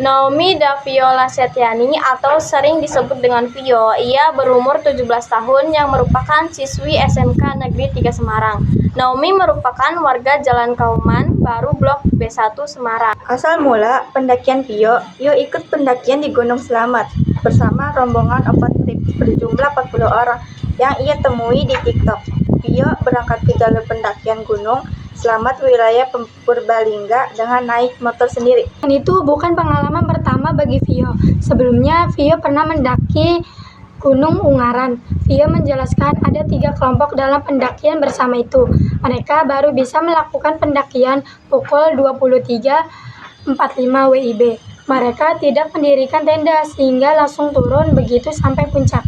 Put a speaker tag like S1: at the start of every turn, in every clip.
S1: Naomi Daviola Setiani atau sering disebut dengan Vio, ia berumur 17 tahun yang merupakan siswi SMK Negeri 3 Semarang. Naomi merupakan warga Jalan Kauman Baru Blok B1 Semarang.
S2: Asal mula pendakian Vio ikut pendakian di Gunung Slamet bersama rombongan open trip berjumlah 40 orang yang ia temui di TikTok. Vio berangkat ke jalur pendakian Gunung Slamet wilayah Purbalingga dengan naik motor sendiri.
S3: Dan itu bukan pengalaman pertama bagi Vio. Sebelumnya Vio pernah mendaki Gunung Ungaran. Vio menjelaskan ada 3 kelompok dalam pendakian bersama itu. Mereka baru bisa melakukan pendakian pukul 23.45 WIB. Mereka tidak mendirikan tenda sehingga langsung turun begitu sampai puncak.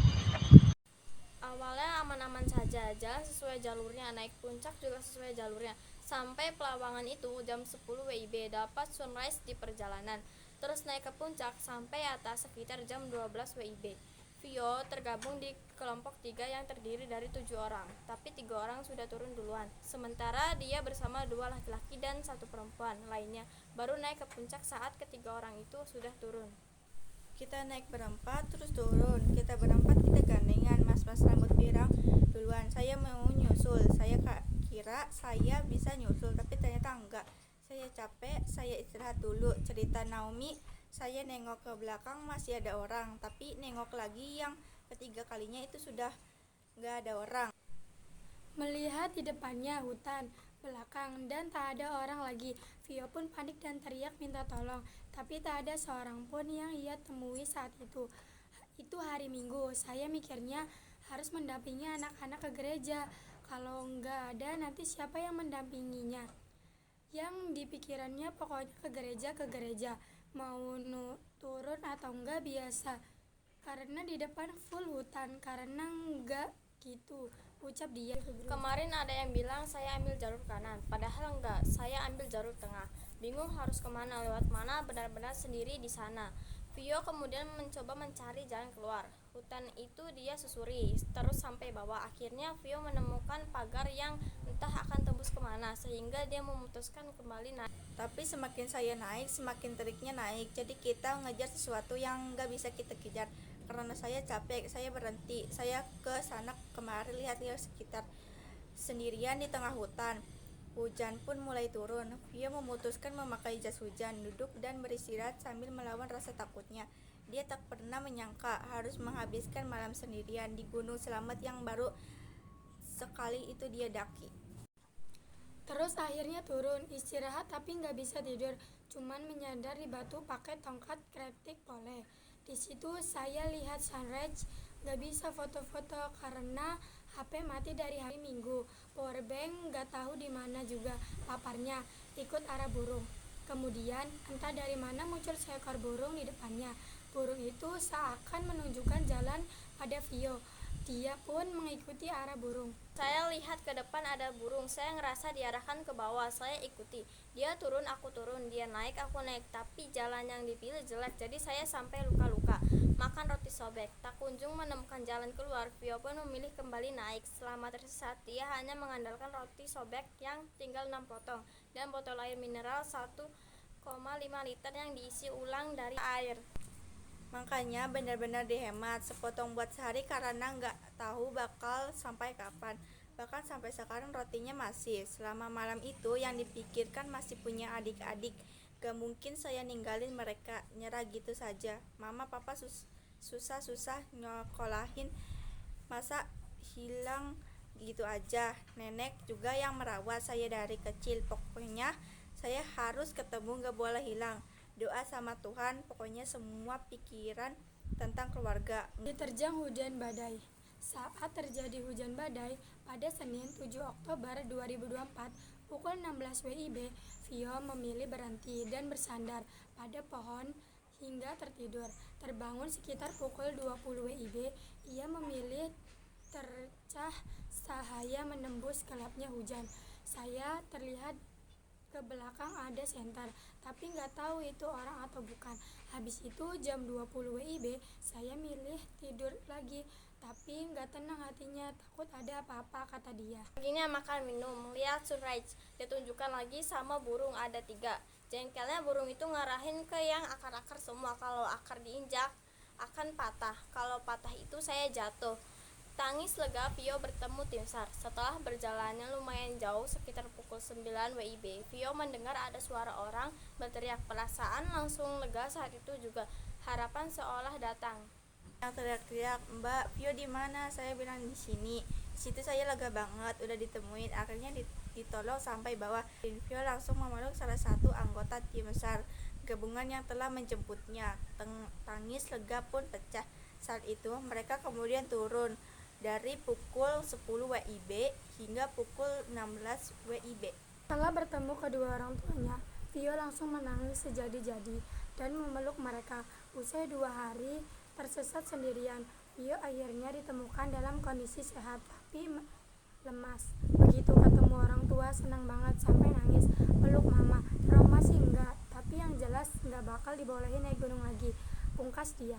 S1: Awalnya aman-aman saja, jalan sesuai jalurnya, naik puncak juga sesuai jalurnya. Sampai Pelawangan itu jam 10 WIB dapat sunrise di perjalanan. Terus naik ke puncak sampai atas sekitar jam 12 WIB. Vio tergabung di kelompok 3 yang terdiri dari 7 orang, tapi 3 orang sudah turun duluan. Sementara dia bersama 2 laki-laki dan 1 perempuan lainnya baru naik ke puncak saat ketiga orang itu sudah turun.
S2: Kita naik berempat terus turun. Kita berempat kita gandengan, mas-mas rambut pirang duluan. Saya mau nyusul. Saya kira saya bisa nyusul, tapi ternyata enggak. Saya capek, saya istirahat dulu. Cerita Naomi, saya nengok ke belakang masih ada orang, tapi nengok lagi yang ketiga kalinya itu sudah enggak ada orang.
S3: Melihat di depannya hutan, belakang, dan tak ada orang lagi, Vio pun panik dan teriak minta tolong. Tapi tak ada seorang pun yang ia temui saat itu. Itu hari Minggu, saya mikirnya harus mendampingi anak-anak ke gereja. Kalau nggak ada, nanti siapa yang mendampinginya? Yang dipikirannya pokoknya ke gereja. Mau turun atau enggak biasa. Karena di depan full hutan, karena enggak gitu, ucap dia.
S1: Kemarin ada yang bilang saya ambil jalur kanan, padahal enggak, saya ambil jalur tengah. Bingung harus kemana, lewat mana, benar-benar sendiri di sana. Vio kemudian mencoba mencari jalan keluar. Hutan itu dia susuri, terus sampai bawah. Akhirnya Vio menemukan pagar yang entah akan tembus kemana, sehingga dia memutuskan kembali naik.
S2: Tapi semakin saya naik, semakin teriknya naik. Jadi kita ngejar sesuatu yang nggak bisa kita kejar. Karena saya capek, saya berhenti. Saya ke sana kemari lihat-lihat sekitar. Sendirian di tengah hutan. Hujan pun mulai turun. Vio memutuskan memakai jas hujan, duduk dan beristirahat sambil melawan rasa takutnya. Dia tak pernah menyangka harus menghabiskan malam sendirian di Gunung Slamet yang baru sekali itu dia daki.
S3: Terus akhirnya turun, istirahat tapi nggak bisa tidur, cuman menyandar di batu pakai tongkat kretik boleh. Di situ saya lihat sunrise, nggak bisa foto-foto karena HP mati dari hari Minggu. Powerbank nggak tahu di mana juga, paparnya ikut arah burung. Kemudian entah dari mana muncul seekor burung di depannya. Burung itu seakan menunjukkan jalan pada Vio. Dia pun mengikuti arah burung.
S1: Saya lihat ke depan ada burung, saya ngerasa diarahkan ke bawah, saya ikuti. Dia turun, aku turun, dia naik, aku naik. Tapi jalan yang dipilih jelek, jadi saya sampai luka-luka. Makan roti sobek, tak kunjung menemukan jalan keluar. Vio pun memilih kembali naik. Selama tersesat, dia hanya mengandalkan roti sobek yang tinggal 6 potong dan botol air mineral 1,5 liter yang diisi ulang dari air.
S2: Makanya benar-benar dihemat, sepotong buat sehari karena nggak tahu bakal sampai kapan. Bahkan sampai sekarang rotinya masih. Selama malam itu yang dipikirkan masih punya adik-adik. Gak mungkin saya ninggalin mereka, nyerah gitu saja. Mama papa susah-susah nyokolahin, masa hilang gitu aja. Nenek juga yang merawat saya dari kecil. Pokoknya saya harus ketemu, gak boleh hilang. Doa sama Tuhan, pokoknya semua pikiran tentang keluarga.
S3: Diterjang hujan badai. Saat terjadi hujan badai pada Senin 7 Oktober 2024 pukul 16 WIB, Vio memilih berhenti dan bersandar pada pohon hingga tertidur. Terbangun sekitar pukul 20 WIB, ia memilih tercah cahaya menembus gelapnya hujan. Saya terlihat ke belakang ada senter, tapi nggak tahu itu orang atau bukan. Habis itu jam 20 WIB saya milih tidur lagi, tapi nggak tenang hatinya, takut ada apa-apa, kata dia.
S1: Paginya makan minum, lihat sunrise, ditunjukkan lagi sama burung ada 3. Jengkelnya burung itu ngarahin ke yang akar-akar semua, kalau akar diinjak akan patah, kalau patah itu saya jatuh. Tangis lega Vio bertemu tim SAR. Setelah berjalannya lumayan jauh, sekitar pukul 9 WIB, Vio mendengar ada suara orang berteriak. Perasaan langsung lega saat itu juga. Harapan seolah datang.
S2: Yang teriak-teriak, "Mbak, Vio di mana?" Saya bilang, "Di sini." Di situ saya lega banget, udah ditemuin. Akhirnya ditolong sampai bawah. Vio langsung memeluk salah satu anggota tim SAR gabungan yang telah menjemputnya. Tangis lega pun pecah. Saat itu mereka kemudian turun dari pukul 10 WIB hingga pukul 16 WIB.
S3: Setelah bertemu kedua orang tuanya, Vio langsung menangis sejadi-jadi dan memeluk mereka. Usai 2 hari tersesat sendirian, Vio akhirnya ditemukan dalam kondisi sehat tapi lemas. Begitu ketemu orang tua senang banget sampai nangis. Peluk mama, trauma sih enggak, tapi yang jelas enggak bakal dibolehin naik gunung lagi, pungkas dia.